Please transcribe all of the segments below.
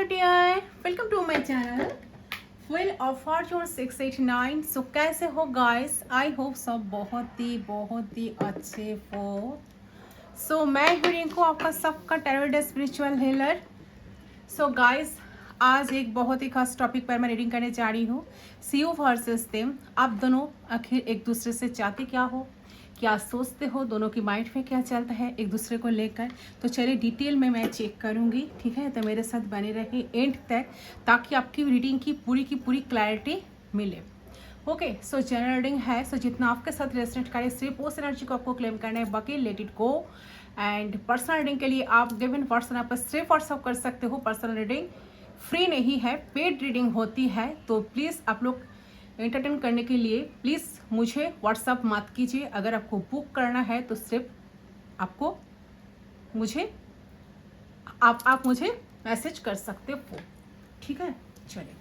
Hello dear, welcome to my channel wheel of fortune 689। So कैसे हो guys? I hope सब बहुत ही अच्छे हो। सो मैं हूँ रिंकू, आपका सबका tarot spiritual healer. So guys, आज एक बहुत ही खास टॉपिक पर मैं रीडिंग करने जा रही हूँ। सी यू वर्सेस देम। आप दोनों आखिर एक दूसरे से चाहते क्या हो, क्या सोचते हो, दोनों की माइंड में क्या चलता है एक दूसरे को लेकर। तो चलिए डिटेल में मैं चेक करूँगी, ठीक है? तो मेरे साथ बने रहे एंड तक, ताकि आपकी रीडिंग की पूरी क्लैरिटी मिले। ओके, सो जनरल रीडिंग है। सो जितना आपके साथ रेजोनेट करे सिर्फ उस एनर्जी को आपको क्लेम करना है, बाकी let it go. And personal reading के लिए आप गिवन पर्सन आप सिर्फ व्हाट्सअप कर सकते हो। पर्सनल रीडिंग फ्री नहीं है, पेड रीडिंग होती है। तो प्लीज़ आप लोग एंटरटेन करने के लिए प्लीज़ मुझे व्हाट्सअप मत कीजिए। अगर आपको बुक करना है तो सिर्फ आपको मुझे आप मुझे मैसेज कर सकते हो, ठीक है? चलिए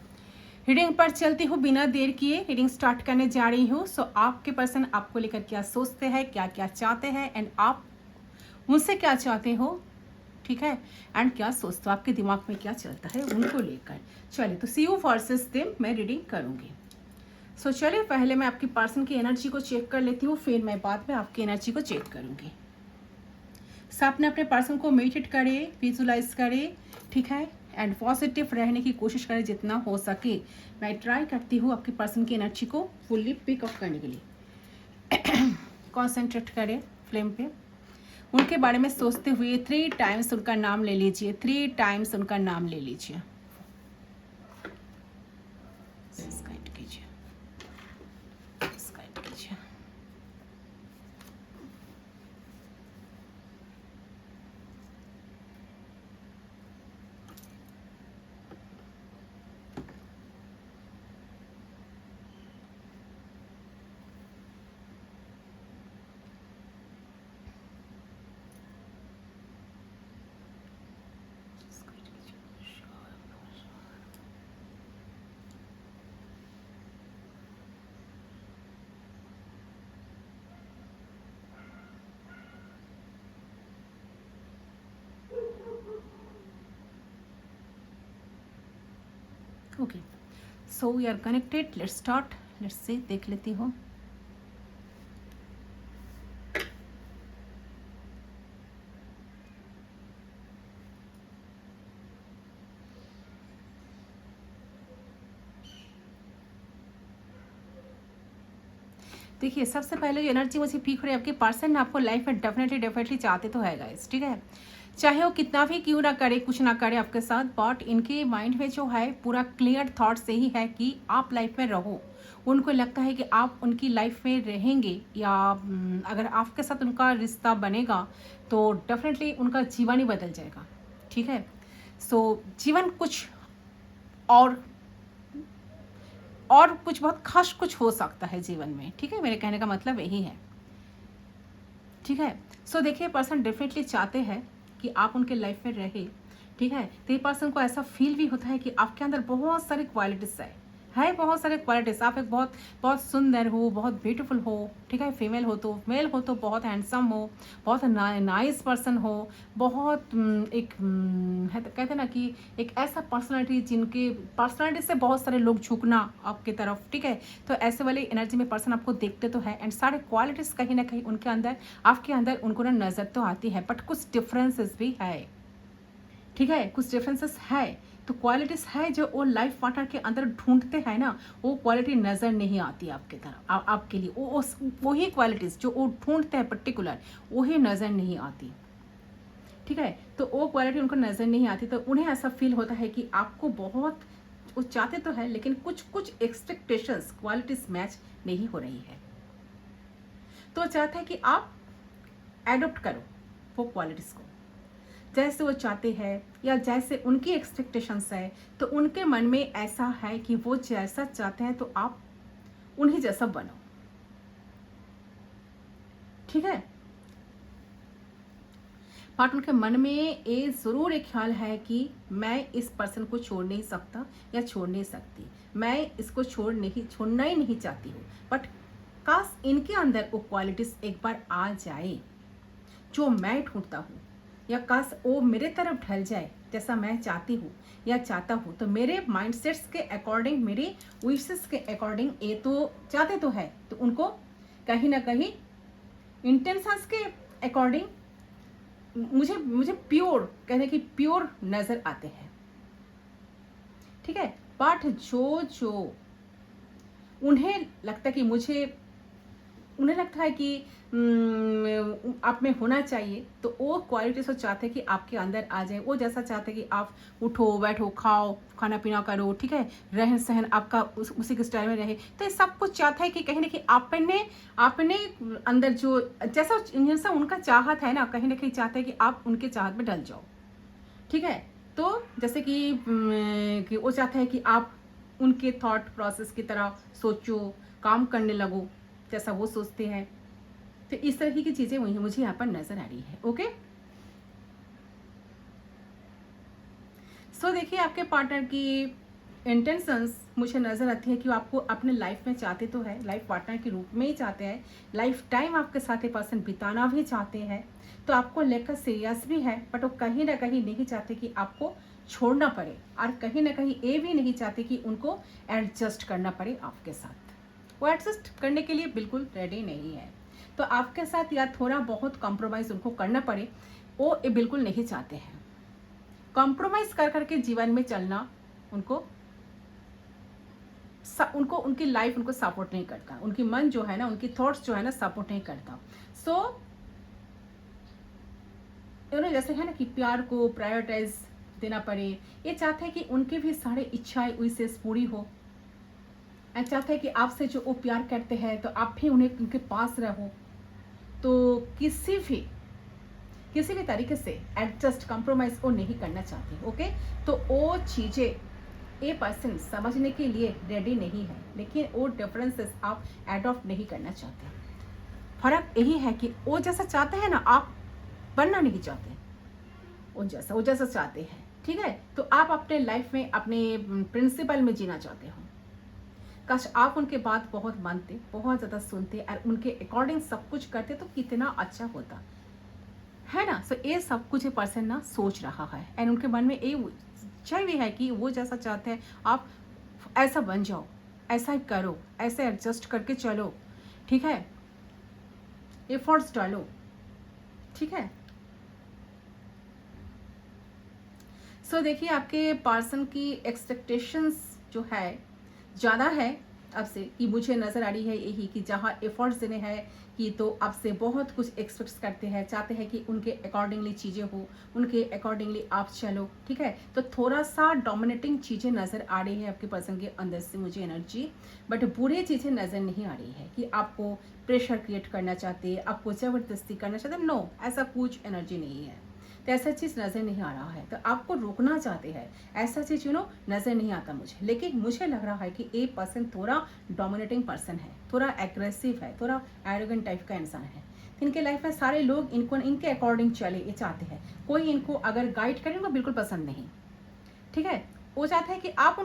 रीडिंग पर चलती हूँ, बिना देर किए रीडिंग स्टार्ट करने जा रही हूँ। सो आपके पर्सन आपको लेकर क्या सोचते हैं, क्या क्या चाहते हैं, एंड आप उनसे क्या चाहते हो, ठीक है? एंड क्या सोचते हो, आपके दिमाग में क्या चलता है उनको लेकर। चलिए, तो सी यू वर्सेस देम मैं रीडिंग करूँगी। सो चलिए पहले मैं आपकी पर्सन की एनर्जी को चेक कर लेती हूँ, फिर मैं बाद में आपकी एनर्जी को चेक करूँगी। सब ने अपने पर्सन को मेडिटेट करे, विजुलाइज करे, ठीक है? एंड पॉजिटिव रहने की कोशिश करें जितना हो सके। मैं ट्राई करती हूँ आपकी पर्सन की एनर्जी को फुल्ली पिक अप करने के लिए। कॉन्सेंट्रेट करें फ्लेम पे। उनके बारे में सोचते हुए 3 टाइम्स उनका नाम ले लीजिए। 3 टाइम्स उनका नाम ले लीजिए। सब्सक्राइब कीजिए, सब्सक्राइब कीजिए। Okay, so we are connected. Let's start. Let's से देख लेती हूँ। देखिए, सबसे पहले जो एनर्जी मुझे पीक हो रही है, आपके पर्सन आपको लाइफ में डेफिनेटली चाहते तो है गाइस, ठीक है? चाहे वो कितना भी क्यों ना करे, कुछ ना करे आपके साथ, बट इनके माइंड में जो है पूरा क्लियर थॉट से ही है कि आप लाइफ में रहो। उनको लगता है कि आप उनकी लाइफ में रहेंगे, या अगर आपके साथ उनका रिश्ता बनेगा तो डेफिनेटली उनका जीवन ही बदल जाएगा, ठीक है? सो जीवन कुछ और कुछ बहुत खास कुछ हो सकता है जीवन में, ठीक है? मेरे कहने का मतलब यही है, ठीक है? सो देखिए, पर्सन डेफिनेटली चाहते हैं कि आप उनके लाइफ में रहे, ठीक है? तो ये पर्सन को ऐसा फील भी होता है कि आपके अंदर बहुत सारे क्वालिटीज है बहुत सारे क्वालिटीज। आप एक बहुत बहुत सुंदर हो, बहुत ब्यूटीफुल हो, ठीक है? फीमेल हो तो, मेल हो तो बहुत हैंडसम हो, बहुत नाइस पर्सन हो, बहुत एक है तो कहते हैं ना कि एक ऐसा पर्सनालिटी जिनके पर्सनालिटी से बहुत सारे लोग झुकना आपके तरफ, ठीक है? तो ऐसे वाली एनर्जी में पर्सन आपको देखते तो है, एंड सारे क्वालिटीज कहीं ना कहीं उनके अंदर, आपके अंदर उनको ना नजर तो आती है, बट कुछ डिफरेंसेस भी है, ठीक है? कुछ डिफरेंसेस है। तो क्वालिटीज है जो वो लाइफ पार्टनर के अंदर ढूंढते हैं ना, वो क्वालिटी नजर नहीं आती आपके तरफ, आपके लिए वही क्वालिटीज जो वो ढूंढते हैं पर्टिकुलर, वही नजर नहीं आती, ठीक है? तो वो क्वालिटी उनको नजर नहीं आती, तो उन्हें ऐसा फील होता है कि आपको बहुत, वो चाहते तो है लेकिन कुछ एक्सपेक्टेशंस क्वालिटीज मैच नहीं हो रही है। तो चाहता है कि आप एडॉप्ट करो वो क्वालिटीज को, जैसे वो चाहते हैं या जैसे उनकी एक्सपेक्टेशंस है। तो उनके मन में ऐसा है कि वो जैसा चाहते हैं तो आप उन्हीं जैसा बनो, ठीक है? बट उनके मन में ये जरूर एक ख्याल है कि मैं इस पर्सन को छोड़ नहीं सकता या छोड़ नहीं सकती, मैं इसको छोड़ना ही नहीं चाहती हूँ, बट काश इनके अंदर वो क्वालिटीज एक बार आ जाए जो मैं ढूंढता हूँ, या काश वो मेरे तरफ ढल जाए जैसा मैं चाहती हूँ या चाहता हूँ, तो मेरे माइंडसेट्स के अकॉर्डिंग, मेरे विशेस के अकॉर्डिंग ये तो चाहते तो है, तो उनको कहीं ना कहीं इंटेंशंस के अकॉर्डिंग मुझे मुझे प्योर, कहने की प्योर नज़र आते हैं, ठीक है। बट जो जो उन्हें लगता है कि उन्हें लगता है कि आप में होना चाहिए, तो वो क्वालिटीज वो चाहते हैं कि आपके अंदर आ जाए। वो जैसा चाहते हैं कि आप उठो, बैठो, खाओ, खाना पीना करो, ठीक है, रहन सहन आपका उसी के स्टाइल में रहे। तो ये सब कुछ चाहता है कि कहीं ना कहीं आपने अंदर जो जैसा उनका चाहत है ना, कहीं ना कहीं चाहते हैं कि आप उनके चाहत में ढल जाओ, ठीक है। तो जैसे कि वो चाहता है कि आप उनके थॉट प्रोसेस की तरह सोचो, काम करने लगो जैसा वो सोचते हैं। तो इस तरह की चीज़ें वही मुझे यहाँ पर नज़र आ रही है। ओके, सो देखिए आपके पार्टनर की इंटेंशंस मुझे नज़र आती है कि वो आपको अपने लाइफ में चाहते तो है, लाइफ पार्टनर के रूप में ही चाहते हैं, लाइफ टाइम आपके साथ ये पर्सन बिताना भी चाहते हैं, तो आपको लेकर सीरियस भी है। बट वो कहीं ना कहीं नहीं चाहते कि आपको छोड़ना पड़े, और कहीं ना कहीं ये भी नहीं चाहते कि उनको एडजस्ट करना पड़े आपके साथ। वो एडजस्ट करने के लिए बिल्कुल रेडी नहीं है, तो आपके साथ या थोड़ा बहुत कॉम्प्रोमाइज़ उनको करना पड़े, वो ये बिल्कुल नहीं चाहते हैं। कॉम्प्रोमाइज़ कर करके जीवन में चलना उनको उनकी लाइफ उनको सपोर्ट नहीं करता, उनकी मन जो है ना, उनकी थॉट्स जो है ना, सपोर्ट नहीं करता। सो जैसे है ना कि प्यार को प्रायोरिटाइज देना पड़े, ये चाहते हैं कि उनके भी सारे इच्छाएं विशेष पूरी हो, और चाहते हैं कि आपसे जो वो प्यार करते हैं तो आप भी उन्हें उनके पास रहो। तो किसी भी तरीके से एडजस्ट कॉम्प्रोमाइज वो नहीं करना चाहते। ओके, तो वो चीज़ें ए पर्सन समझने के लिए रेडी नहीं है, लेकिन वो डिफरेंसेस आप एडॉप्ट नहीं करना चाहते। फर्क यही है कि वो जैसा चाहते हैं ना, आप बनना नहीं चाहते, वो जैसा चाहते हैं, ठीक है। तो आप अपने लाइफ में अपने प्रिंसिपल में जीना चाहते हो। काश आप उनके बात बहुत मानते, बहुत ज़्यादा सुनते और उनके अकॉर्डिंग सब कुछ करते, तो कितना अच्छा होता है ना। सो ये सब कुछ ये पर्सन ना सोच रहा है, एंड उनके मन में ये इच्छा भी है कि वो जैसा चाहते हैं आप ऐसा बन जाओ, ऐसा ही करो, ऐसे एडजस्ट करके चलो, ठीक है, एफर्ट्स डालो, ठीक है। सो देखिए आपके पर्सन की एक्सपेक्टेशंस जो है ज़्यादा है आपसे, कि मुझे नज़र आ रही है यही कि जहाँ एफर्ट्स देने हैं कि तो आपसे बहुत कुछ एक्सपेक्ट करते हैं, चाहते हैं कि उनके अकॉर्डिंगली चीज़ें हो, उनके अकॉर्डिंगली आप चलो, ठीक है। तो थोड़ा सा डोमिनेटिंग चीज़ें नज़र आ रही है आपके पर्सन के अंदर से मुझे एनर्जी, बट बुरी चीज़ें नज़र नहीं आ रही है कि आपको प्रेशर क्रिएट करना चाहते, आपको ज़बरदस्ती करना चाहते। नो, ऐसा कुछ एनर्जी नहीं है, तो ऐसा चीज़ नज़र नहीं आ रहा है। तो आपको रोकना चाहते हैं, ऐसा चीज़ नज़र नहीं आता मुझे। लेकिन मुझे लग रहा है कि एक पर्सन थोड़ा डोमिनेटिंग पर्सन है, थोड़ा एग्रेसिव है, थोड़ा एरोगेंट टाइप का इंसान है। इनके लाइफ में सारे लोग इनके अकॉर्डिंग चले ये चाहते हैं, कोई इनको अगर गाइड करे उनको बिल्कुल पसंद नहीं, ठीक है। वो चाहते हैं कि आप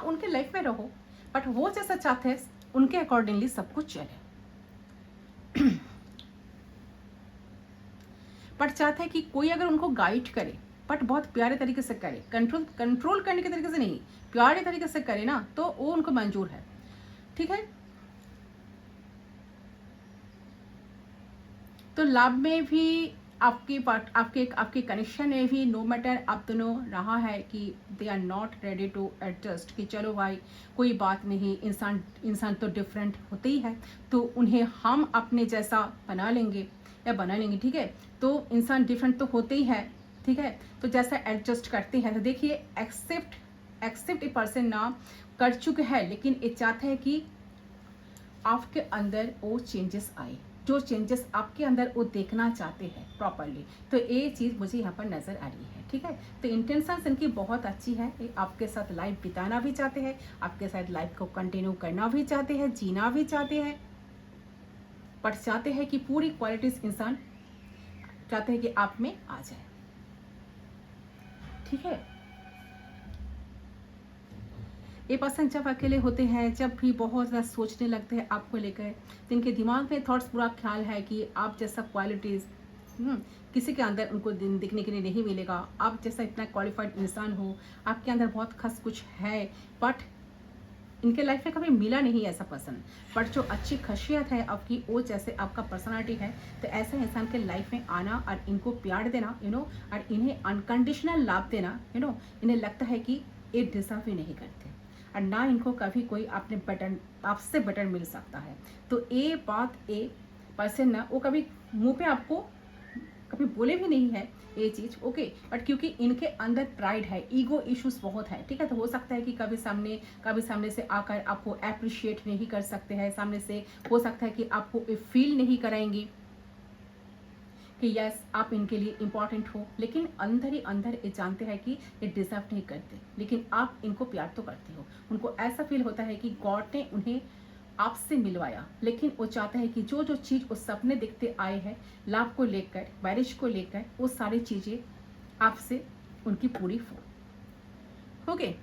उनके लाइफ में रहो, बट वो जैसा चाहते हैं उनके अकॉर्डिंगली सब कुछ चले। बट चाहते हैं कि कोई अगर उनको गाइड करे, बट बहुत प्यारे तरीके से करे, कंट्रोल करने के तरीके से नहीं, प्यारे तरीके से करे ना, तो वो उनको मंजूर है, ठीक है। तो लव में भी आपके कनेक्शन में भी नो मैटर आप दोनों रहा है कि they are not ready to adjust, कि चलो भाई कोई बात नहीं, इंसान तो डिफरेंट होते ही है, तो उन्हें हम अपने जैसा बना लेंगे, ठीक है। तो इंसान डिफरेंट तो होते ही है, ठीक है। तो जैसा एडजस्ट करते हैं, तो देखिए एक्सेप्ट ए पर्सन ना कर चुके हैं, लेकिन ये चाहते हैं कि आपके अंदर वो चेंजेस आए, जो चेंजेस आपके अंदर वो देखना चाहते हैं प्रॉपरली। तो ये चीज़ मुझे यहाँ पर नज़र आ रही है, ठीक है। तो इंटेंशंस इनकी बहुत अच्छी है, ये आपके साथ लाइफ बिताना भी चाहते हैं, आपके साथ लाइफ को कंटिन्यू करना भी चाहते हैं, जीना भी चाहते हैं, पर चाहते हैं कि पूरी क्वालिटीज इंसान चाहते हैं कि आप में आ जाए, ठीक है। ये पर्सन जब अकेले होते हैं, जब भी बहुत ज़्यादा सोचने लगते हैं आपको लेकर, तो इनके दिमाग में थॉट्स पूरा ख्याल है कि आप जैसा क्वालिटीज़ किसी के अंदर उनको दिखने के लिए नहीं मिलेगा। आप जैसा इतना क्वालिफाइड इंसान हो, आपके अंदर बहुत खास कुछ है, बट इनके लाइफ में कभी मिला नहीं ऐसा पर्सन। बट जो अच्छी खासियत है आपकी, वो जैसे आपका पर्सनालिटी है, तो ऐसे इंसान के लाइफ में आना और इनको प्यार देना, और इन्हें अनकंडीशनल लाभ देना, इन्हें लगता है कि ये डिजर्व ही नहीं करते, और ना इनको कभी कोई आपसे बेटर मिल सकता है। तो ये बात, ये पर्सन ना, वो कभी मुंह पे आपको कभी बोले भी नहीं है ये चीज़, ओके। बट क्योंकि इनके अंदर प्राइड है, ईगो इश्यूज बहुत है, ठीक है। तो हो सकता है कि कभी सामने से आकर आपको अप्रिशिएट नहीं कर सकते हैं, सामने से हो सकता है कि आपको फील नहीं कराएंगी कि यस आप इनके लिए इम्पॉर्टेंट हो, लेकिन अंदर ही अंदर ये जानते हैं कि ये डिजर्व नहीं करते, लेकिन आप इनको प्यार तो करते हो। उनको ऐसा फील होता है कि गॉड ने उन्हें आपसे मिलवाया, लेकिन वो चाहता है कि जो जो चीज़ वो सपने देखते आए हैं, लाभ को लेकर, मैरिज को लेकर, वो सारी चीज़ें आपसे उनकी पूरी हो गए।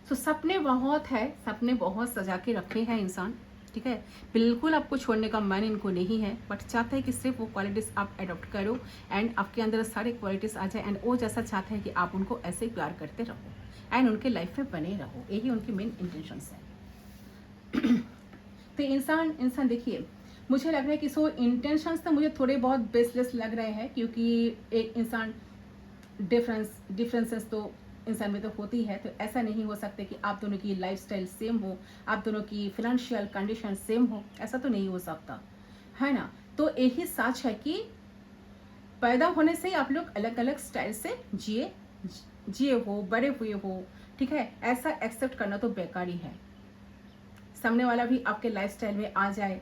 तो सपने बहुत है, सपने बहुत सजा के रखे हैं इंसान, ठीक है। बिल्कुल आपको छोड़ने का मन इनको नहीं है, बट चाहता है कि सिर्फ वो क्वालिटीज़ आप अडॉप्ट करो एंड आपके अंदर सारे क्वालिटीज़ आ जाए, एंड वो जैसा चाहते हैं कि आप उनको ऐसे ही प्यार करते रहो एंड उनके लाइफ में बने रहो। यही उनकी मेन इंटेंशंस है। तो इंसान देखिए, मुझे लग रहा है कि सो इंटेंशंस तो मुझे थोड़े बहुत बेसलेस लग रहे हैं, क्योंकि एक इंसान डिफरेंसेस तो इंसान में तो होती है। तो ऐसा नहीं हो सकता कि आप दोनों की लाइफस्टाइल सेम हो, आप दोनों की फिनेंशियल कंडीशन सेम हो, ऐसा तो नहीं हो सकता है ना। तो यही सच है कि पैदा होने से ही आप लोग अलग अलग स्टाइल से जिए हो, बड़े हुए हो, ठीक है। ऐसा एक्सेप्ट करना तो बेकार ही है। सामने वाला भी आपके लाइफस्टाइल में आ जाए,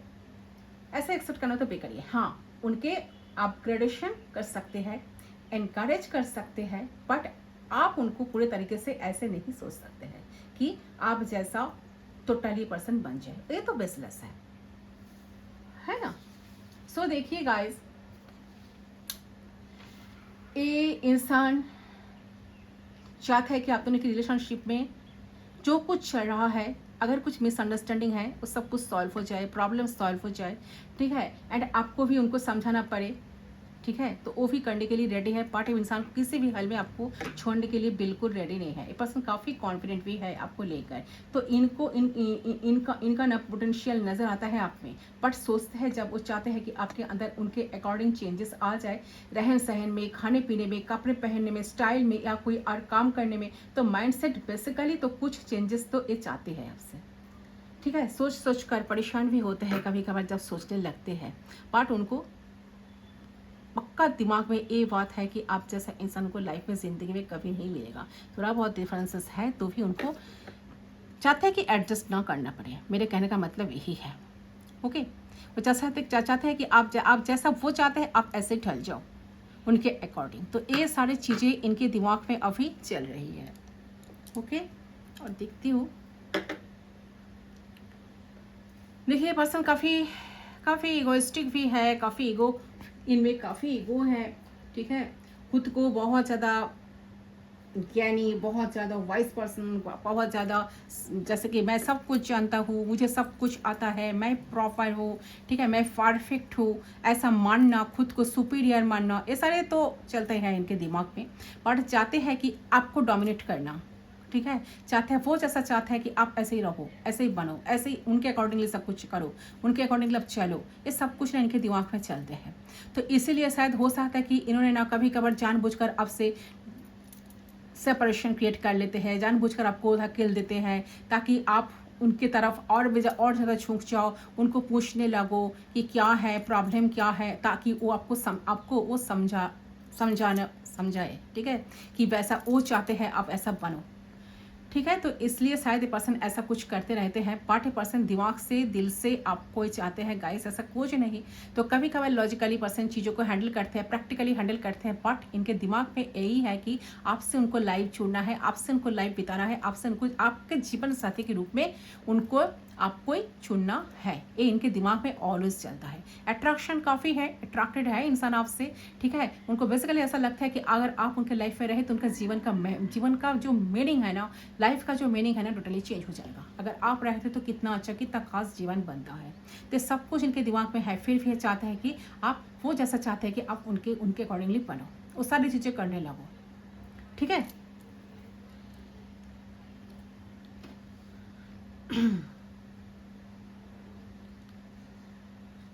ऐसा एक्सेप्ट करना तो बेकार ही है। हाँ, उनके अपग्रेडेशन कर सकते हैं, एनकरेज कर सकते हैं, बट आप उनको पूरे तरीके से ऐसे नहीं सोच सकते हैं कि आप जैसा टोटली पर्सन बन जाए, ये तो बेसलेस है ना। सो देखिए गाइस, ये इंसान चाहता है कि आप दोनों की रिलेशनशिप में जो कुछ चल रहा है, अगर कुछ मिसअंडरस्टैंडिंग है, वो सब कुछ सॉल्व हो जाए, प्रॉब्लम सॉल्व हो जाए, ठीक है। एंड आपको भी उनको समझाना पड़े, ठीक है, तो वो भी करने के लिए रेडी है। बट इंसान किसी भी हाल में आपको छोड़ने के लिए बिल्कुल रेडी नहीं है। ये पर्सन काफ़ी कॉन्फिडेंट भी है आपको लेकर। तो इनका ना पोटेंशियल नज़र आता है आप में, बट सोचते हैं जब वो चाहते हैं कि आपके अंदर उनके अकॉर्डिंग चेंजेस आ जाए, रहन सहन में, खाने पीने में, कपड़े पहनने में, स्टाइल में, या कोई और काम करने में। तो माइंडसेट बेसिकली तो कुछ चेंजेस तो ये चाहते हैं आपसे, ठीक है। सोच कर परेशान भी होते हैं कभी कभार जब सोचने लगते हैं, बट उनको पक्का दिमाग में ये बात है कि आप जैसा इंसान को लाइफ में, ज़िंदगी में कभी नहीं मिलेगा। थोड़ा बहुत डिफरेंसेस है तो भी उनको चाहते हैं कि एडजस्ट ना करना पड़े। मेरे कहने का मतलब यही है, ओके। वो चाहते हैं कि आप जैसा वो चाहते हैं आप ऐसे ढल जाओ उनके अकॉर्डिंग। तो ये सारी चीज़ें इनके दिमाग में अभी चल रही है, ओके। और देखती हूँ, देखिए पर्सन काफ़ी ईगोइस्टिक भी है, इनमें काफ़ी ईगो है, ठीक है। खुद को बहुत ज़्यादा ज्ञानी, बहुत ज़्यादा वाइज पर्सन, बहुत ज़्यादा जैसे कि मैं सब कुछ जानता हूँ, मुझे सब कुछ आता है, मैं प्रॉपर हूँ, ठीक है, मैं परफेक्ट हूँ, ऐसा मानना, खुद को सुपीरियर मानना, ये सारे तो चलते हैं इनके दिमाग में। बट चाहते हैं कि आपको डोमिनेट करना, ठीक है। चाहते हैं, वो जैसा चाहता है कि आप ऐसे ही रहो, ऐसे ही बनो, ऐसे ही उनके अकॉर्डिंगली सब कुछ करो, उनके अकॉर्डिंगली अब चलो। ये सब कुछ ना इनके दिमाग में चलते हैं। तो इसीलिए शायद हो सकता है कि इन्होंने ना कभी कभार जानबूझकर आपसे सेपरेशन क्रिएट कर लेते हैं, जानबूझकर आपको धकेल देते हैं, ताकि आप उनकी तरफ और ज़्यादा झुक जाओ, उनको पूछने लगो कि क्या है प्रॉब्लम, क्या है, ताकि वो आपको वो समझाए, ठीक है, कि वैसा वो चाहते हैं आप ऐसा बनो, ठीक है। तो इसलिए शायद ये पर्सन ऐसा कुछ करते रहते हैं। बट ये पर्सन दिमाग से, दिल से आपको चाहते हैं गाइस, ऐसा कुछ नहीं। तो कभी कभार लॉजिकली पर्सन चीज़ों को हैंडल करते हैं, प्रैक्टिकली हैंडल करते हैं, बट इनके दिमाग में यही है कि आपसे उनको लाइफ छोड़ना है, आपसे उनको लाइफ बिताना है, आपसे उनको आपके जीवन साथी के रूप में उनको आपको ही चुनना है, ये इनके दिमाग में ऑलवेज चलता है। अट्रैक्शन काफ़ी है, अट्रैक्टेड है इंसान आपसे, ठीक है। उनको बेसिकली ऐसा लगता है कि अगर आप उनके लाइफ में रहे तो उनका जीवन का जो मीनिंग है ना, लाइफ का जो मीनिंग है ना, टोटली चेंज हो जाएगा। अगर आप रहते तो कितना अच्छा, कितना खास जीवन बनता है। तो सब कुछ इनके दिमाग में है, फिर भी चाहते हैं कि आप वो जैसा चाहते हैं कि आप उनके अकॉर्डिंगली बनो, वो सारी चीज़ें करने लगो, ठीक है।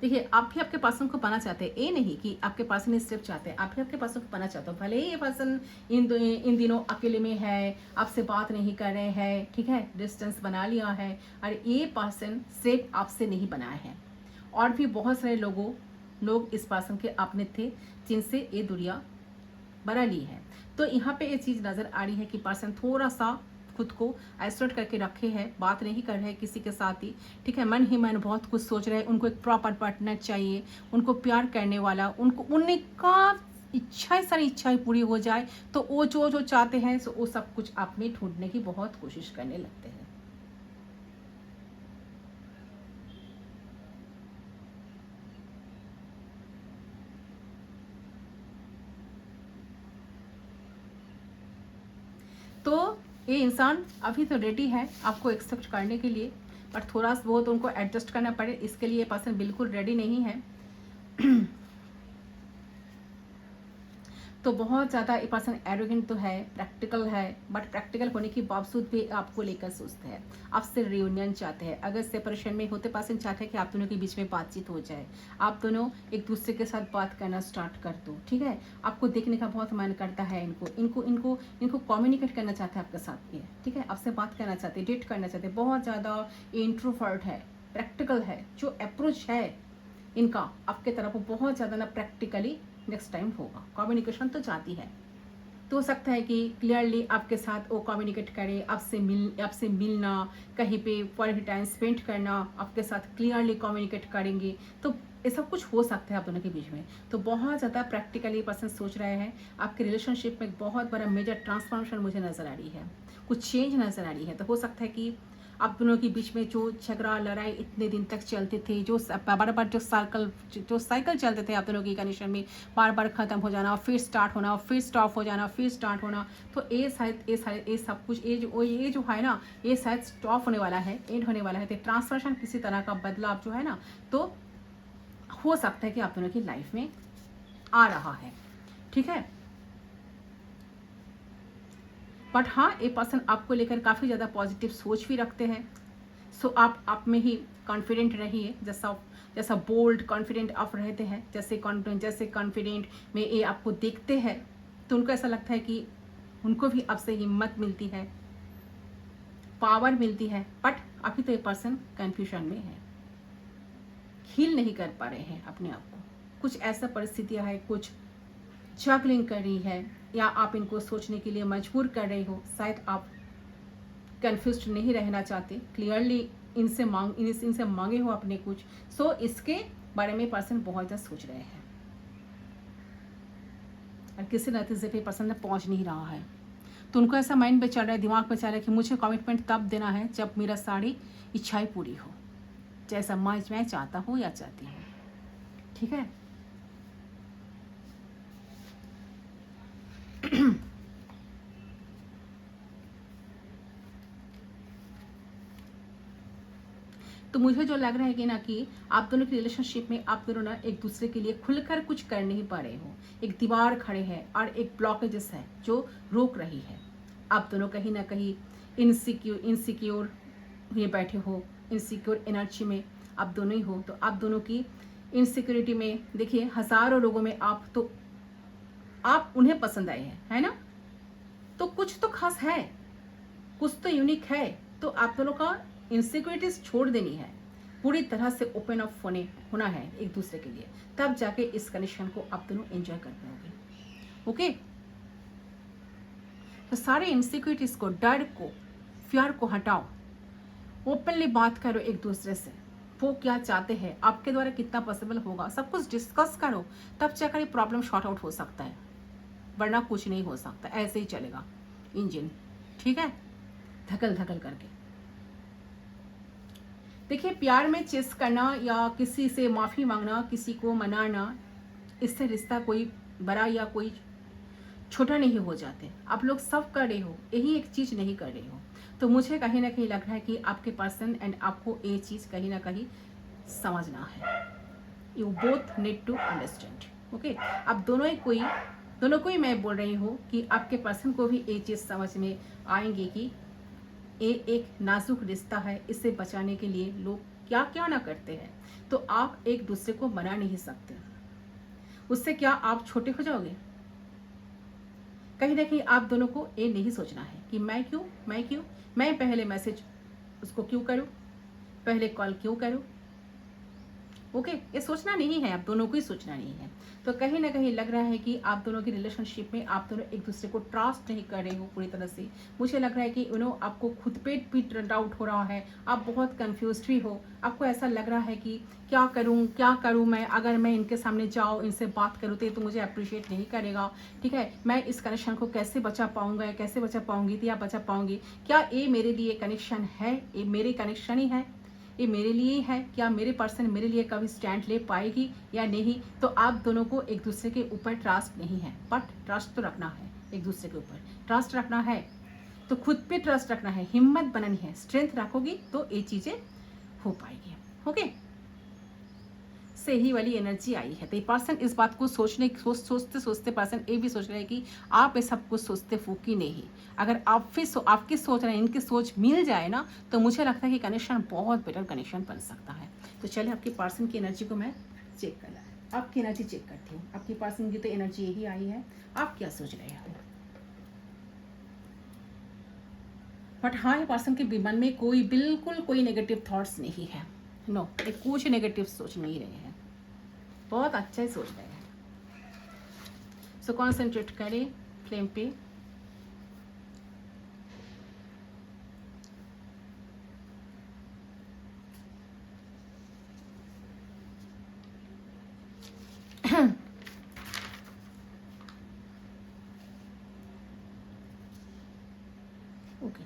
देखिए, आप भी आपके पर्सन को पाना चाहते हैं, ये नहीं कि आपके पर्सन स्टेप चाहते हैं, आप भी आपके पर्सन को पाना चाहते हो। भले ही ये पर्सन इन दिनों अकेले में है, आपसे बात नहीं कर रहे हैं, ठीक है, डिस्टेंस बना लिया है, और ये पर्सन सिर्फ आपसे नहीं बनाया है, और भी बहुत सारे लोग इस पर्सन के अपने थे जिनसे ये दुनिया बना ली है। तो यहाँ पे ये चीज़ नज़र आ रही है कि पर्सन थोड़ा सा खुद को आइसोलेट करके रखे हैं, बात नहीं कर रहे किसी के साथ ही, ठीक है। मन ही मन बहुत कुछ सोच रहे हैं, उनको एक प्रॉपर पार्टनर चाहिए, उनको प्यार करने वाला, उनको उनका सारी इच्छाएं पूरी हो जाए, तो वो जो चाहते हैं सो वो सब कुछ आप में ढूंढने की बहुत कोशिश करने लगते हैं। तो ये इंसान अभी तो रेडी है आपको एक्सेप्ट करने के लिए, पर थोड़ा बहुत उनको एडजस्ट करना पड़े, इसके लिए ये पर्सन बिल्कुल रेडी नहीं है। तो बहुत ज़्यादा ये पर्सन एरोगेंट तो है, प्रैक्टिकल है, बट प्रैक्टिकल होने के बावजूद भी आपको लेकर सोचते हैं, आपसे रियूनियन चाहते हैं। अगर सेपरेशन में होते पर्सन चाहते हैं कि आप दोनों के बीच में बातचीत हो जाए, आप दोनों एक दूसरे के साथ बात करना स्टार्ट कर दो, ठीक है। आपको देखने का बहुत मन करता है, इनको कम्युनिकेट करना चाहते हैं आपके साथ में, ठीक है, आपसे बात करना चाहते हैं, डेट करना चाहते हैं। बहुत ज़्यादा इंट्रोवर्ट है, प्रैक्टिकल है, जो अप्रोच है इनका आपके तरफ वो बहुत ज़्यादा ना प्रैक्टिकली नेक्स्ट टाइम होगा। कम्युनिकेशन तो चाहती है, तो हो सकता है कि क्लियरली आपके साथ वो कम्युनिकेट करे, आपसे मिलना, कहीं पे क्वालिटी टाइम स्पेंड करना, आपके साथ क्लियरली कम्युनिकेट करेंगे, तो ये सब कुछ हो सकता है आप दोनों के बीच में। तो बहुत ज़्यादा प्रैक्टिकली पर्सन सोच रहे हैं, आपके रिलेशनशिप में एक बहुत बड़ा मेजर ट्रांसफॉर्मेशन मुझे नज़र आ रही है, कुछ चेंज नज़र आ रही है। तो हो सकता है कि आप दोनों के बीच में जो झगड़ा लड़ाई इतने दिन तक चलते थे, जो बार बार जो साइकिल चलते थे आप दोनों की कंडीशन में, बार बार ख़त्म हो जाना, फिर स्टार्ट होना, फिर स्टॉप हो जाना, फिर स्टार्ट होना, तो ये सब कुछ ये जो है ना, ये शायद स्टॉप होने वाला है, एंड होने वाला है। तो ट्रांसफॉर्मेशन किसी तरह का बदलाव जो है ना, तो हो सकता है कि आप दोनों की लाइफ में आ रहा है, ठीक है। बट हाँ, ये पर्सन आपको लेकर काफ़ी ज़्यादा पॉजिटिव सोच भी रखते हैं। सो आप में ही कॉन्फिडेंट रहिए, जैसा बोल्ड कॉन्फिडेंट आप रहते हैं, जैसे कॉन्फिडेंट में ये आपको देखते हैं, तो उनको ऐसा लगता है कि उनको भी आपसे हिम्मत मिलती है, पावर मिलती है। बट अभी तो ये पर्सन कन्फ्यूजन में है, हील नहीं कर पा रहे हैं अपने आप को। कुछ ऐसा परिस्थितियाँ है, कुछ जगलिंग कर रही है, या आप इनको सोचने के लिए मजबूर कर रहे हो। शायद आप कन्फ्यूज नहीं रहना चाहते, क्लियरली इनसे मांगे हो अपने कुछ, सो इसके बारे में पर्सन बहुत ज़्यादा सोच रहे हैं, और किसी नतीजे पे पर्सन ने पहुंच नहीं रहा है। तो उनको ऐसा माइंड पे चल रहा है, दिमाग पे चल रहा है कि मुझे कमिटमेंट तब देना है जब मेरा सारी इच्छाएं पूरी हो, जैसा मैं चाहता हूँ या चाहती हूँ, ठीक है। तो मुझे जो लग रहा है कि ना, कि आप दोनों की रिलेशनशिप में आप दोनों ना एक दूसरे के लिए खुलकर कुछ कर नहीं पा रहे हो, एक दीवार खड़े हैं और एक ब्लॉकेजेस है जो रोक रही है। आप दोनों कहीं ना कहीं इनसिक्योर हुए बैठे हो, इनसिक्योर एनर्जी में आप दोनों ही हो। तो आप दोनों की इनसिक्योरिटी में देखिए, हजारों लोगों में आप उन्हें पसंद आए हैं, है ना, तो कुछ तो खास है, कुछ तो यूनिक है। तो आप दोनों का इनसिक्योरिटीज छोड़ देनी है, पूरी तरह से ओपन अप होना है एक दूसरे के लिए, तब जाके इस कनेक्शन को आप दोनों एंजॉय कर पाओगे। ओके, तो सारे इनसिक्योरिटीज को, डर को, फियर को हटाओ, ओपनली बात करो एक दूसरे से, वो क्या चाहते हैं, आपके द्वारा कितना पॉसिबल होगा, सब कुछ डिस्कस करो, तब जाकर ये प्रॉब्लम शॉर्ट आउट हो सकता है, वरना कुछ नहीं हो सकता, ऐसे ही चलेगा इंजन, ठीक है, धकल धकल करके। देखिए, प्यार में चेस करना या किसी से माफ़ी मांगना, किसी को मनाना, इससे रिश्ता कोई बड़ा या कोई छोटा नहीं हो जाते। आप लोग सब कर रहे हो, यही एक चीज़ नहीं कर रहे हो। तो मुझे कहीं ना कहीं लग रहा है कि आपके पर्सन एंड आपको ये चीज़ कहीं ना कहीं समझना है। You both need to understand. Okay, आप दोनों को ही मैं बोल रही हूँ कि आपके पर्सन को भी ये चीज़ समझ में आएंगे कि ये एक नाजुक रिश्ता है, इसे बचाने के लिए लोग क्या क्या ना करते हैं। तो आप एक दूसरे को मना नहीं सकते, उससे क्या आप छोटे हो जाओगे? कहीं ना कहीं आप दोनों को ये नहीं सोचना है कि मैं पहले मैसेज उसको क्यों करूं, पहले कॉल क्यों करूं। ओके, ये सोचना नहीं है, आप दोनों को ही सोचना नहीं है। तो कहीं ना कहीं लग रहा है कि आप दोनों की रिलेशनशिप में आप दोनों एक दूसरे को ट्रस्ट नहीं कर रहे हो पूरी तरह से। मुझे लग रहा है कि आपको खुद पे भी डाउट हो रहा है, आप बहुत कंफ्यूज भी हो। आपको ऐसा लग रहा है कि क्या करूं मैं, अगर मैं इनके सामने जाऊं, इनसे बात करूं तो ये तो मुझे अप्रिशिएट नहीं करेगा। ठीक है, मैं इस कनेक्शन को कैसे बचा पाऊंगा, कैसे बचा पाऊंगी या बचा पाऊंगी? क्या ये मेरे लिए कनेक्शन है, ये मेरे कनेक्शन ही है, ये मेरे लिए ही है? क्या मेरे पर्सन मेरे लिए कभी स्टैंड ले पाएगी या नहीं? तो आप दोनों को एक दूसरे के ऊपर ट्रस्ट नहीं है, बट ट्रस्ट तो रखना है। एक दूसरे के ऊपर ट्रस्ट रखना है तो खुद पे ट्रस्ट रखना है, हिम्मत बनानी है। स्ट्रेंथ रखोगी तो ये चीजें हो पाएगी। ओके, से ही वाली एनर्जी आई है। तो ये पर्सन इस बात को सोचते सोचते पर्सन ये भी सोच रहे हैं कि आप ये सब कुछ सोचते फूकी नहीं। अगर आप फिर आपकी सोच रहे हैं, इनकी सोच मिल जाए ना, तो मुझे लगता है कि कनेक्शन बहुत बेटर कनेक्शन बन सकता है। तो चलिए आपकी पर्सन की एनर्जी को मैं चेक कर ला, आपकी एनर्जी चेक करती हूँ। आपकी पर्सन की तो एनर्जी यही आई है, आप क्या सोच रहे हैं? बट हाँ, ये पर्सन के मन में बिल्कुल कोई नेगेटिव थॉट्स नहीं है। नो, ये कुछ नेगेटिव सोच नहीं रहे हैं, बहुत अच्छा ही सोच रहे हैं। सो कॉन्सेंट्रेट करें फ्लेम पे। ओके,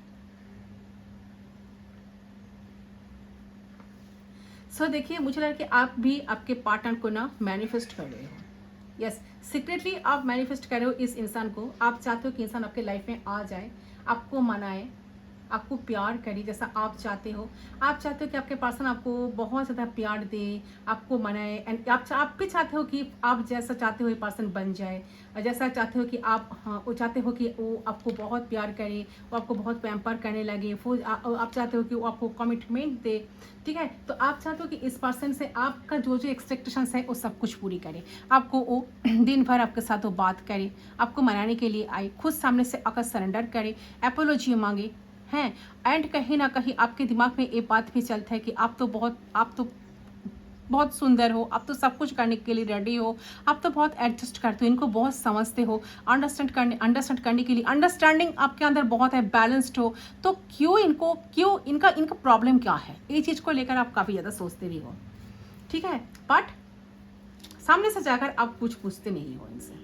सो देखिए, मुझे लगा कि आप भी आपके पार्टनर को ना मैनिफेस्ट कर रहे हो। यस, सीक्रेटली आप मैनिफेस्ट कर रहे हो इस इंसान को। आप चाहते हो कि इंसान आपके लाइफ में आ जाए, आपको मनाए, आपको प्यार करे जैसा आप चाहते हो। आप चाहते हो कि आपके पर्सन आपको बहुत ज़्यादा प्यार दे, आपको मनाए, एंड आप भी चाहते हो कि आप जैसा चाहते हो ये पर्सन बन जाए, और जैसा चाहते हो कि आप, हाँ, वो चाहते हो कि वो आपको बहुत प्यार करे, वो आपको बहुत पैम्पर करने लगे, वो आप चाहते हो कि वो आपको कमिटमेंट दे। ठीक है, तो आप चाहते हो कि इस पर्सन से आपका जो जो एक्सपेक्टेशंस है वो सब कुछ पूरी करे। आपको वो दिन भर आपके साथ वो बात करे, आपको मनाने के लिए आए, खुद सामने से आकर सरेंडर करे, एपोलॉजी मांगे हैं। एंड कहीं ना कहीं आपके दिमाग में ये बात भी चलता है कि आप तो बहुत सुंदर हो, आप तो सब कुछ करने के लिए रेडी हो, आप तो बहुत एडजस्ट करते हो, इनको बहुत समझते हो, अंडरस्टैंड करने के लिए अंडरस्टैंडिंग आपके अंदर बहुत है, बैलेंस्ड हो। तो क्यों इनका प्रॉब्लम क्या है, ये चीज़ को लेकर आप काफ़ी ज़्यादा सोचते भी हो। ठीक है, बट सामने से जाकर आप कुछ पूछते नहीं हो इनसे।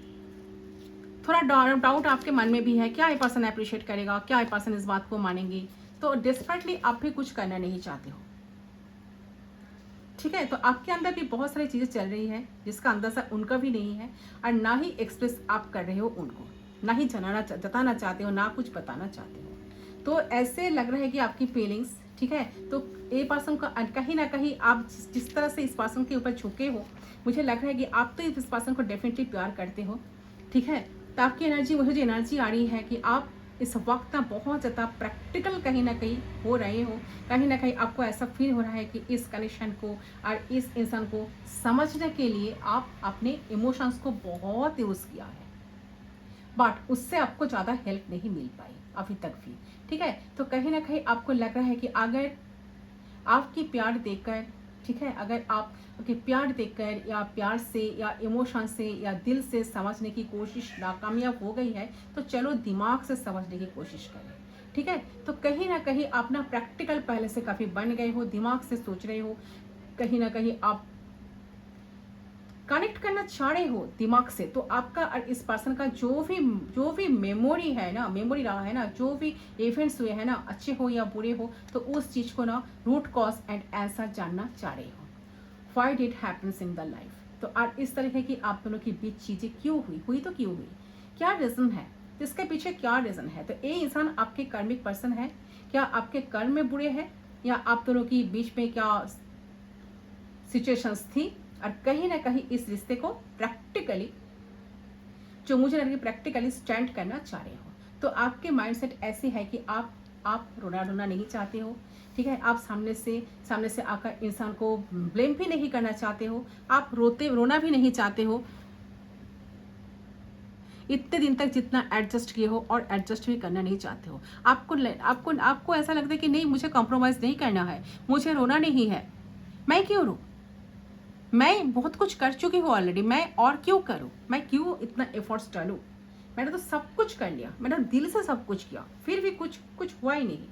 थोड़ा डाउट आपके मन में भी है, क्या ये पर्सन अप्रिशिएट करेगा, क्या ये पर्सन इस बात को मानेंगे। तो डेस्परेटली आप भी कुछ करना नहीं चाहते हो। ठीक है, तो आपके अंदर भी बहुत सारी चीज़ें चल रही हैं जिसका अंदाजा उनका भी नहीं है, और ना ही एक्सप्रेस आप कर रहे हो उनको, ना ही जताना चाहते हो, ना कुछ बताना चाहते हो। तो ऐसे लग रहा है कि आपकी फीलिंग्स, ठीक है, तो ये पर्सन का कहीं ना कहीं आप जिस तरह से इस पर्सन के ऊपर झुके हो, मुझे लग रहा है कि आप तो इस पर्सन को डेफिनेटली प्यार करते हो। ठीक है, तो आपकी एनर्जी, मुझे जो एनर्जी आ रही है कि आप इस वक्त ना बहुत ज़्यादा प्रैक्टिकल कहीं ना कहीं हो रहे हो। कहीं ना कहीं आपको ऐसा फील हो रहा है कि इस कनेक्शन को और इस इंसान को समझने के लिए आप अपने इमोशंस को बहुत यूज़ किया है, बट उससे आपको ज़्यादा हेल्प नहीं मिल पाई अभी तक भी। ठीक है, तो कहीं ना कहीं आपको लग रहा है कि अगर आपकी प्यार देखकर, ठीक है, अगर आप के प्यार देखकर या प्यार से या इमोशन से या दिल से समझने की कोशिश नाकामयाब हो गई है, तो चलो दिमाग से समझने की कोशिश करें। ठीक है, तो कहीं ना कहीं आप ना प्रैक्टिकल पहले से काफ़ी बन गए हो, दिमाग से सोच रहे हो, कहीं ना कहीं आप कनेक्ट करना चाह रहे हो दिमाग से, तो आपका और इस पर्सन का जो भी मेमोरी है ना, मेमोरी रहा है ना, जो भी इवेंट्स हुए हैं ना, अच्छे हो या बुरे हो, तो उस चीज़ को ना रूट कॉज एंड आंसर जानना चाह रहे हो। Why did happens in the life. तो और इस तरह की आप दोनों के बीच चीज़ें क्यों हुई तो क्यों हुई, क्या रीज़न है, इसके पीछे क्या रीज़न है। तो ये इंसान आपके कार्मिक पर्सन है, क्या आपके कर्म में बुरे हैं, या आप दोनों के बीच में क्या सिचुएशंस थी, और कहीं ना कहीं इस रिश्ते को प्रैक्टिकली, जो मुझे लग रही है प्रैक्टिकली स्टैंड करना चाह रहे हो। तो आपके माइंडसेट ऐसी है कि आप रोना नहीं चाहते हो, ठीक है। आप सामने से आकर इंसान को ब्लेम भी नहीं करना चाहते हो, आप रोना भी नहीं चाहते हो इतने दिन तक जितना एडजस्ट किए हो, और एडजस्ट भी करना नहीं चाहते हो। आपको ऐसा लगता है कि नहीं, मुझे कॉम्प्रोमाइज़ नहीं करना है, मुझे रोना नहीं है, मैं क्यों रो, मैं बहुत कुछ कर चुकी हूँ ऑलरेडी, मैं और क्यों करूँ, मैं क्यों इतना एफर्ट्स डालूँ, मैंने तो सब कुछ कर लिया, मैंने दिल से सब कुछ किया, फिर भी कुछ हुआ ही नहीं,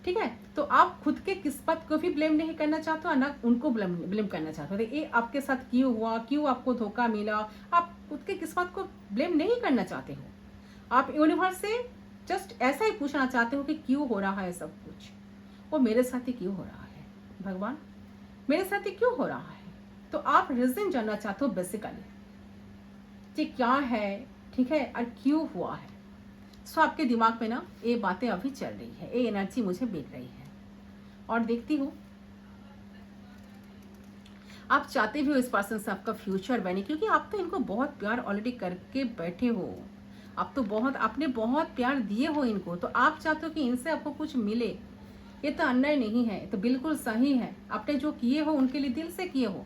ठीक है। तो आप खुद के किस्मत को भी ब्लेम नहीं करना चाहते हो, ना उनको ब्लेम करना चाहते हो। ये आपके साथ क्यों हुआ, क्यों आपको धोखा मिला, आप खुद के किस्मत को ब्लेम नहीं करना चाहते हो। आप यूनिवर्स से जस्ट ऐसा ही पूछना चाहते हो कि क्यों हो रहा है सब कुछ, वो मेरे साथ ही क्यों हो रहा है, भगवान मेरे साथ ही क्यों हो रहा है। तो आप रीजन जानना चाहते हो बेसिकली, कि क्या है, ठीक है, और क्यों हुआ है। सो आपके दिमाग में ना ये बातें अभी चल रही है, ये एनर्जी मुझे मिल रही है, और देखती हूँ आप चाहते भी हो इस पर्सन से आपका फ्यूचर बने, क्योंकि आप तो इनको बहुत प्यार ऑलरेडी करके बैठे हो, आपने बहुत प्यार दिए हो इनको, तो आप चाहते हो कि इनसे आपको कुछ मिले। ये तो अन्याय नहीं है, तो बिल्कुल सही है, आपने जो किए हो उनके लिए दिल से किए हो,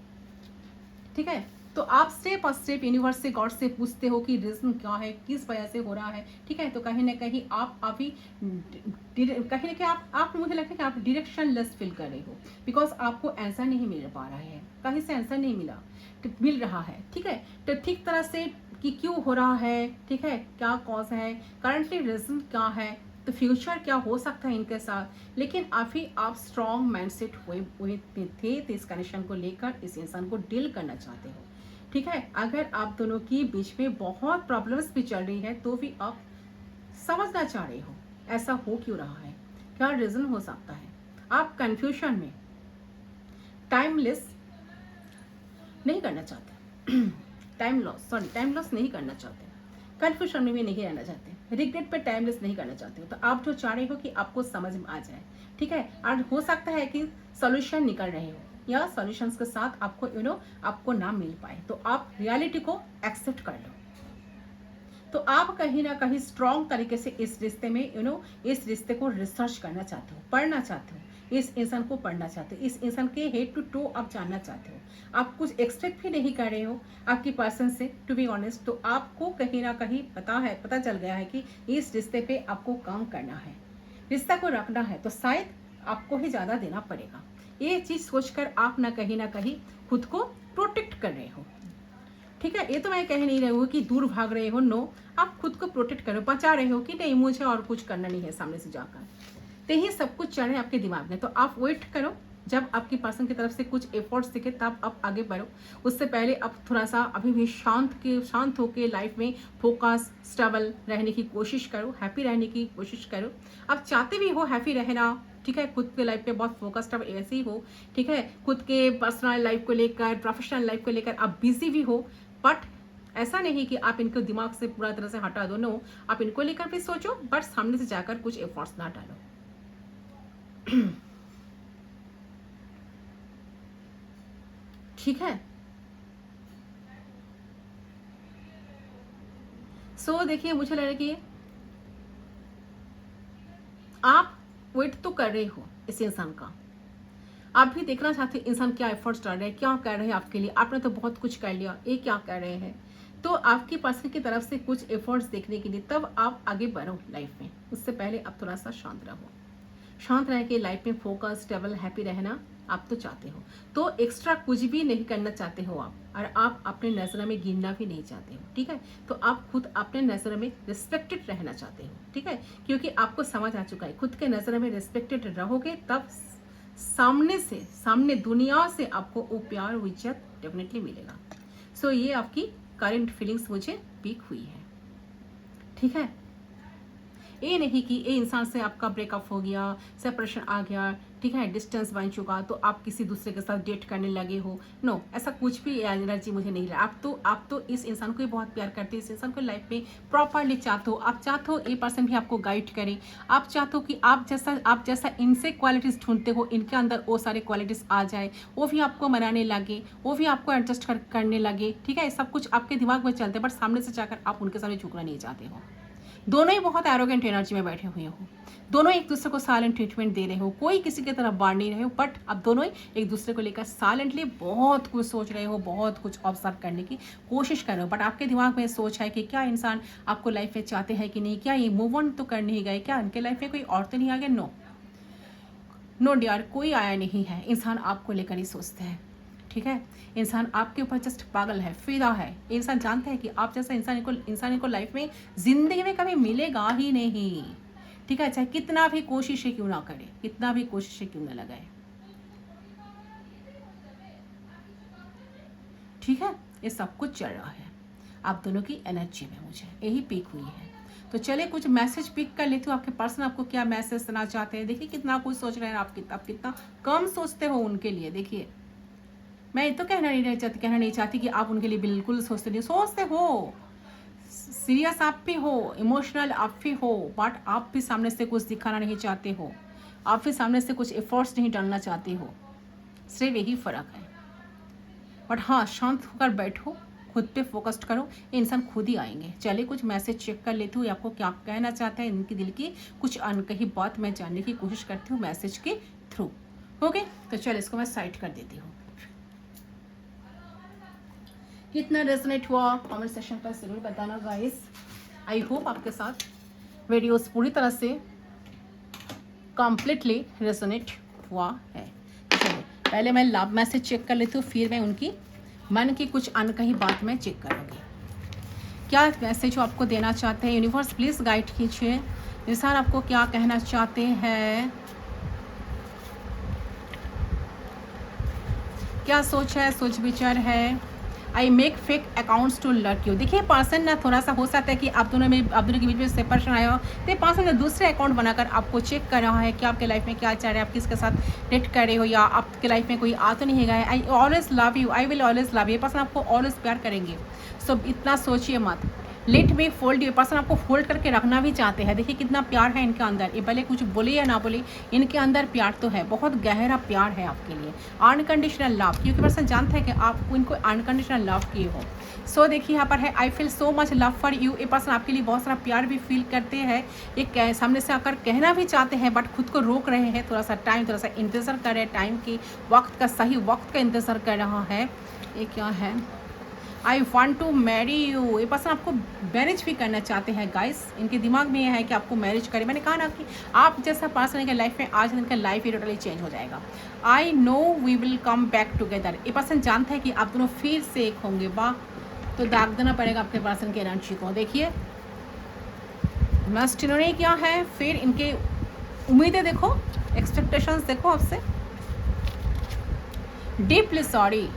ठीक है। तो आप स्टेप बाय स्टेप यूनिवर्स से, गॉड से पूछते हो कि रीजन क्या है, किस वजह से हो रहा है, ठीक है। तो कहीं ना कहीं आप अभी कहीं ना कहीं आप मुझे लगता है कि आप डायरेक्शन लेस फील कर रहे हो, बिकॉज आपको आंसर नहीं मिल पा रहा है, कहीं से आंसर नहीं मिल रहा है, ठीक है। तो ठीक तरह से कि क्यों हो रहा है, ठीक है, क्या कॉज है, करंटली रीजन क्या है, तो फ्यूचर क्या हो सकता है इनके साथ। लेकिन अभी आप स्ट्रॉन्ग माइंडसेट हुए थे, तो इस कनेक्शन को लेकर इस इंसान को डील करना चाहते हो, ठीक है। अगर आप दोनों की बीच में बहुत प्रॉब्लम्स भी चल रही है, तो भी आप समझना चाह रहे हो ऐसा हो क्यों रहा है, क्या रीजन हो सकता है। आप कंफ्यूजन में टाइमलेस नहीं करना चाहते टाइम लॉस नहीं करना चाहते, कंफ्यूजन में भी नहीं रहना चाहते, रिग्रेट पे टाइमलेस नहीं करना चाहते हो। तो आप जो चाह रहे हो कि आपको समझ में आ जाए, ठीक है, और हो सकता है कि सॉल्यूशन निकल रहे हो, या सॉल्यूशंस के साथ आपको आपको ना मिल पाए, तो आप रियलिटी को एक्सेप्ट कर लो। तो आप कहीं ना कहीं स्ट्रॉन्ग तरीके से इस रिश्ते में इस रिश्ते को रिसर्च करना चाहते हो, पढ़ना चाहते हो, इस इंसान को पढ़ना चाहते हो, इस इंसान के हेड टू टो आप जानना चाहते हो। आप कुछ एक्सपेक्ट भी नहीं कर रहे हो आपकी पर्सन से, टू बी ऑनेस्ट। तो आपको कहीं ना कहीं पता चल गया है कि इस रिश्ते पे आपको काम करना है, रिश्ता को रखना है, तो शायद आपको ही ज़्यादा देना पड़ेगा। ये चीज़ सोचकर आप ना कहीं खुद को प्रोटेक्ट कर रहे हो, ठीक है। ये तो मैं कह नहीं रही हूँ कि दूर भाग रहे हो, नो, आप खुद को प्रोटेक्ट करो, बचा रहे हो कि नहीं मुझे और कुछ करना नहीं है सामने से जाकर, तो ही सब कुछ चल रहा है आपके दिमाग में। तो आप वेट करो, जब आपकी पर्सन की तरफ से कुछ एफर्ट्स दिखे तब आप आगे बढ़ो। उससे पहले आप थोड़ा सा अभी भी शांत होकर लाइफ में फोकस स्टेबल रहने की कोशिश करो, हैप्पी रहने की कोशिश करो। आप चाहते भी हो हैप्पी रहना, ठीक है, खुद के लाइफ पे बहुत फोकस्ड अब ऐसे ही हो, ठीक है, खुद के पर्सनल लाइफ को लेकर, प्रोफेशनल लाइफ को लेकर आप बिजी भी हो, बट ऐसा नहीं कि आप इनको दिमाग से पूरा तरह से हटा दो, नो, आप इनको लेकर भी सोचो, बट सामने से जाकर कुछ एफर्ट्स ना डालो। ठीक है। सो देखिए, मुझे लग रहा है कि आप वेट तो कर रहे हो इस इंसान का, आप भी देखना चाहते हो इंसान क्या एफर्ट्स डाल रहे हैं, क्या कर रहे हैं आपके लिए। आपने तो बहुत कुछ कर लिया, ये क्या कर रहे हैं। तो आपके पर्सन की तरफ से कुछ एफर्ट्स देखने के लिए तब आप आगे बढ़ो लाइफ में। उससे पहले आप थोड़ा सा शांत रहो, शांत रह के लाइफ में फोकस स्टेबल हैप्पी रहना आप तो चाहते हो, तो एक्स्ट्रा कुछ भी नहीं करना चाहते हो आप, और आप अपने नज़र में गिरना भी नहीं चाहते हो, ठीक है। तो आप खुद अपने नज़र में रिस्पेक्टेड रहना चाहते हो, ठीक है, क्योंकि आपको समझ आ चुका है खुद के नज़र में रिस्पेक्टेड रहोगे तब सामने दुनिया से आपको वो प्यार इज्जत डेफिनेटली मिलेगा। सो ये आपकी करंट फीलिंग्स मुझे पीक हुई है, ठीक है। ये नहीं कि ये इंसान से आपका ब्रेकअप हो गया, सेपरेशन आ गया, ठीक है, डिस्टेंस बन चुका तो आप किसी दूसरे के साथ डेट करने लगे हो। नो, ऐसा कुछ भी एनर्जी मुझे नहीं रहा। आप तो इस इंसान को ही बहुत प्यार करते हो, इस इंसान को लाइफ में प्रॉपरली चाहते हो। आप चाहते हो ये पर्सन भी आपको गाइड करे, आप चाहते हो कि आप जैसा इनसे क्वालिटीज़ ढूंढते हो, इनके अंदर वो सारे क्वालिटीज़ आ जाए, वो भी आपको मनाने लगे, वो भी आपको एडजस्ट करने लगे, ठीक है। सब कुछ आपके दिमाग में चलते हैं, बट सामने से जाकर आप उनके सामने झुकना नहीं चाहते हो। दोनों ही बहुत एरोगेंट एनर्जी में बैठे हुए हो, दोनों एक दूसरे को साइलेंट ट्रीटमेंट दे रहे हो, कोई किसी की तरफ बाढ़ नहीं रहे हो, बट अब दोनों ही एक दूसरे को लेकर साइलेंटली बहुत कुछ सोच रहे हो, बहुत कुछ ऑब्जर्व करने की कोशिश कर रहे हो। बट आपके दिमाग में सोच है कि क्या इंसान आपको लाइफ में चाहते हैं कि नहीं, क्या ये मूव ऑन तो कर नहीं गए, क्या उनके लाइफ में कोई और तो नहीं आ गया। नो डियर, कोई आया नहीं है। इंसान आपको लेकर ही सोचते हैं, ठीक है। इंसान आपके ऊपर जस्ट पागल है, फिदा है। इंसान जानता है कि आप जैसा इंसान को लाइफ में जिंदगी में कभी मिलेगा ही नहीं, ठीक है। चाहे कितना भी कोशिशें क्यों ना करे, कितना भी कोशिशें क्यों ना लगाए, ठीक है। ये सब कुछ चल रहा है आप दोनों की एनर्जी में, मुझे यही पिक हुई है। तो चले कुछ मैसेज पिक कर लेती हूँ। आपके पर्सन आपको क्या मैसेज देना चाहते हैं, देखिए कितना कुछ सोच रहे हैं। आप कितना कम सोचते हो उनके लिए। देखिए, मैं ये तो कहना नहीं चाहती कि आप उनके लिए बिल्कुल सोचते हो। सीरियस आप भी हो, इमोशनल आप भी हो, बट आप भी सामने से कुछ दिखाना नहीं चाहते हो, आप भी सामने से कुछ एफर्ट्स नहीं डालना चाहते हो, सिर्फ यही फ़र्क है। बट हाँ, शांत होकर बैठो, खुद पे फोकस्ड करो, ये इंसान खुद ही आएंगे। चलिए कुछ मैसेज चेक कर लेती हूँ, आपको क्या कहना चाहते हैं, इनके दिल की कुछ अनकही बात मैं जानने की कोशिश करती हूँ मैसेज के थ्रू। ओके, तो चलिए इसको मैं साइड कर देती हूँ। कितना रेजोनेट हुआ कमेंट सेक्शन पर जरूर बताना गाइस। आई होप आपके साथ वीडियोस पूरी तरह से कंप्लीटली रेजोनेट हुआ है। चलिए पहले मैं लव मैसेज चेक कर लेती हूँ, फिर मैं उनकी मन की कुछ अनकही बात मैं चेक करूँगी। क्या मैसेज आपको देना चाहते हैं यूनिवर्स, प्लीज़ गाइड कीजिए। इंसान आपको क्या कहना चाहते हैं, क्या सोच है, सोच विचार है। I make fake accounts to lurk you. देखिए पर्सन ना थोड़ा सा हो सकता है कि आप दोनों के बीच में सेपरेशन आया हो, तो पर्सन ने दूसरे अकाउंट बनाकर आपको चेक कर रहा है कि आपके लाइफ में क्या चल रहा है, आप किसके साथ डेट कर रहे हो, या आपके लाइफ में कोई आ तो नहीं गया है। I always love you, I will always love you. Person आपको ऑलवेज प्यार करेंगे, सो इतना सोचिए मत। Let me fold you, person आपको फोल्ड करके रखना भी चाहते हैं। देखिए कितना प्यार है इनके अंदर, ये भले कुछ बोले या ना बोले, इनके अंदर प्यार तो है, बहुत गहरा प्यार है आपके लिए, अनकंडीशनल लव। क्योंकि पर्सन जानता है कि आप इनको अनकंडीशनल लव किए हो। सो देखिए यहाँ पर है I feel so much love for you. ये पर्सन आपके लिए बहुत सारा प्यार भी फील करते हैं, ये सामने से आकर कहना भी चाहते हैं, बट खुद को रोक रहे हैं। थोड़ा सा इंतज़ार कर रहे हैं, टाइम की वक्त का, सही वक्त का इंतज़ार कर रहा है। ये क्या है, I want to marry you. ये पर्सन आपको मैरिज भी करना चाहते हैं गाइस, इनके दिमाग में यह है कि आपको मैरिज करें। मैंने कहा ना कि आप जैसा पर्सन इनके लाइफ में आज इनका लाइफ ही टोटली चेंज हो जाएगा। I know we will come back together. ये पर्सन जानता है कि आप दोनों फिर से एक होंगे। वाह, तो दाग देना पड़ेगा आपके पर्सन के एनर्जी को। देखिए मस्ट इन्होंने क्या है, फिर इनके उम्मीदें देखो, एक्सपेक्टेशंस देखो आपसे। डीपली सॉरी,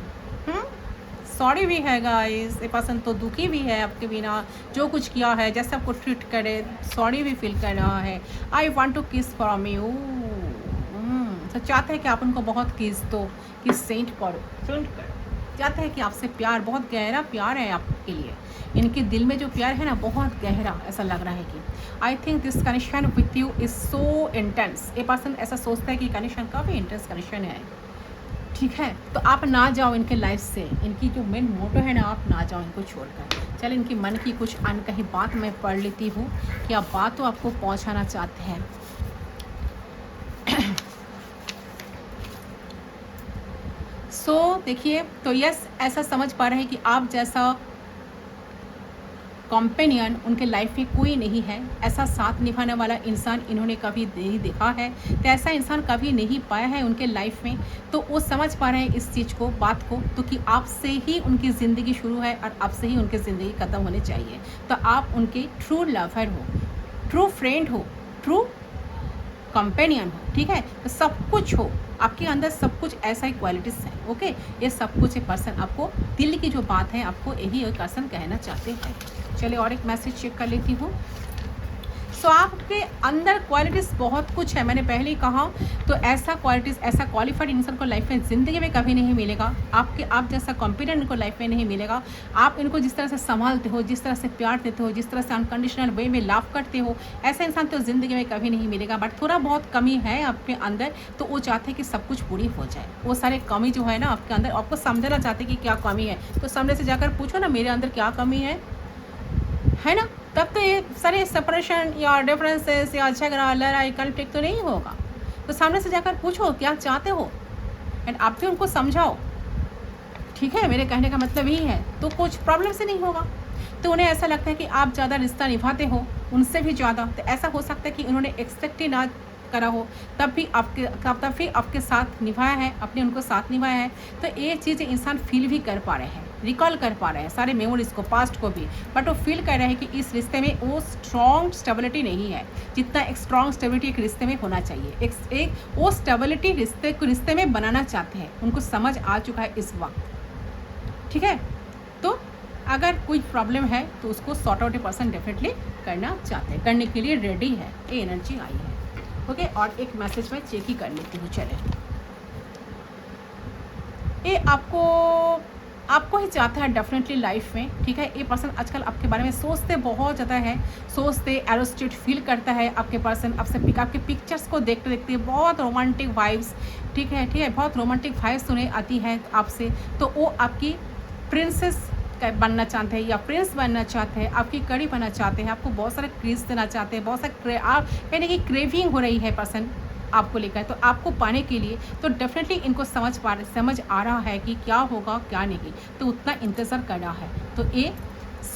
सॉरी भी है गाइस। ये पर्सन तो दुखी भी है आपके बिना, जो कुछ किया है, जैसे आपको ट्रीट करे, सॉरी भी फील कर रहा है। आई वॉन्ट टू किस फ्रॉम यू। तो चाहते हैं कि आप उनको बहुत किस दो, किस सेंट करो, चाहते हैं कि आपसे प्यार, बहुत गहरा प्यार है आपके लिए। इनके दिल में जो प्यार है ना, बहुत गहरा, ऐसा लग रहा है कि I think this connection with you is so intense. ये पर्सन ऐसा सोचता है कि कनेक्शन काफ़ी इंटेंस कनेक्शन है, ठीक है। तो आप ना जाओ इनके लाइफ से, इनकी जो मेन मोटो है ना, आप ना जाओ इनको छोड़कर। चल इनकी मन की कुछ अनकही बात मैं पढ़ लेती हूँ, क्या बात तो आपको पहुँचाना चाहते हैं। देखिए, तो यस, ऐसा समझ पा रहे हैं कि आप जैसा कॉम्पेनियन उनके लाइफ में कोई नहीं है, ऐसा साथ निभाने वाला इंसान इन्होंने कभी नहीं देखा है, तो ऐसा इंसान कभी नहीं पाया है उनके लाइफ में। तो वो समझ पा रहे हैं इस चीज़ को, बात को, तो कि आपसे ही उनकी ज़िंदगी शुरू है और आपसे ही उनकी ज़िंदगी ख़त्म होनी चाहिए। तो आप उनके ट्रू लवर हो, ट्रू फ्रेंड हो, ट्रू कंपेनियन हो, ठीक है। तो सब कुछ हो, आपके अंदर सब कुछ ऐसा ही क्वालिटीज़ है। ओके, ये सब कुछ एक पर्सन आपको दिल की जो बात है आपको यही एक पर्सन कहना चाहते हैं। चलिए और एक मैसेज चेक कर लेती हूँ। सो आपके अंदर क्वालिटीज़ बहुत कुछ है, मैंने पहले ही कहा। तो ऐसा क्वालिटीज़, ऐसा क्वालिफाइड इंसान को लाइफ में ज़िंदगी में कभी नहीं मिलेगा। आप जैसा कॉम्पिटेंट इनको लाइफ में नहीं मिलेगा। आप इनको जिस तरह से संभालते हो, जिस तरह से प्यार देते हो, जिस तरह से अनकंडीशनल वे में लाभ करते हो, ऐसा इंसान तो ज़िंदगी में कभी नहीं मिलेगा। बट थोड़ा बहुत कमी है आपके अंदर, तो वो चाहते हैं कि सब कुछ पूरी हो जाए। वो सारे कमी जो है ना आपके अंदर, आपको समझना चाहते हैं कि क्या कमी है। तो सामने से जाकर पूछो ना, मेरे अंदर क्या कमी है ना? तब तो ये सारे सेपरेशन या डिफरेंसेस या झगड़ा, लड़ाई, कॉन्फ्लिक्ट तो नहीं होगा। तो सामने से जाकर पूछो क्या चाहते हो एंड आप भी उनको समझाओ। ठीक है, मेरे कहने का मतलब यही है। तो कुछ प्रॉब्लम से नहीं होगा। तो उन्हें ऐसा लगता है कि आप ज़्यादा रिश्ता निभाते हो उनसे भी ज़्यादा, तो ऐसा हो सकता है कि उन्होंने एक्सपेक्ट ही ना करा हो, तब भी आपके साथ निभाया है, अपने उनको साथ निभाया है। तो ये चीज़ें इंसान फील भी कर पा रहे हैं, रिकॉल कर पा रहे हैं सारे मेमोरीज़ को, पास्ट को भी। बट वो फील कर रहे हैं कि इस रिश्ते में वो स्ट्रॉन्ग स्टेबिलिटी नहीं है जितना एक स्ट्रॉन्ग स्टेबिलिटी एक रिश्ते में होना चाहिए। एक वो स्टेबिलिटी रिश्ते में बनाना चाहते हैं। उनको समझ आ चुका है इस वक्त। ठीक है, तो अगर कोई प्रॉब्लम है तो उसको सॉर्ट आउट पर्सन डेफिनेटली करना चाहते हैं, करने के लिए रेडी है। ये एनर्जी आई है। ओके, और एक मैसेज मैं चेक ही कर लेती हूँ। चले, ये आपको ही चाहता है डेफिनेटली लाइफ में। ठीक है, ये पर्सन आजकल आपके बारे में सोचते बहुत ज़्यादा है, सोचते एरोस्टेट फील करता है। आपके पर्सन आपके पिक्चर्स को देखते देखते बहुत रोमांटिक वाइब्स, ठीक है, बहुत रोमांटिक वाइब्स उन्हें आती है आपसे। तो वो आपकी प्रिंसेस बनना चाहते हैं या प्रिंस बनना चाहते हैं, आपकी कड़ी बनना चाहते हैं, आपको बहुत सारा क्रेज देना चाहते हैं, बहुत सारा आप यानी कि क्रेविंग हो रही है पर्सन आपको लेकर। तो आपको पाने के लिए तो डेफिनेटली इनको समझ आ रहा है कि क्या होगा क्या नहीं, तो उतना इंतज़ार कर रहा है। तो ये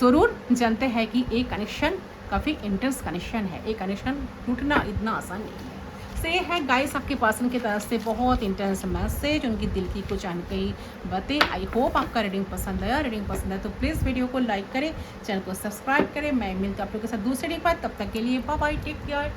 ज़रूर जानते हैं कि ये कनेक्शन काफ़ी इंटेंस कनेक्शन है। ये कनेक्शन टूटना इतना आसान नहीं है। से है गाइस आपके पर्सन की तरफ से बहुत इंटेंस मैसेज, उनकी दिल की कुछ अनकही बातें। आई होप आपका रीडिंग पसंद आया। रीडिंग पसंद है तो प्लीज़ वीडियो को लाइक करें, चैनल को सब्सक्राइब करें। मैं मिलती हूँ आप लोगों के साथ दूसरे रीडिंग पर। तब तक के लिए बाय बाय, टेक केयर।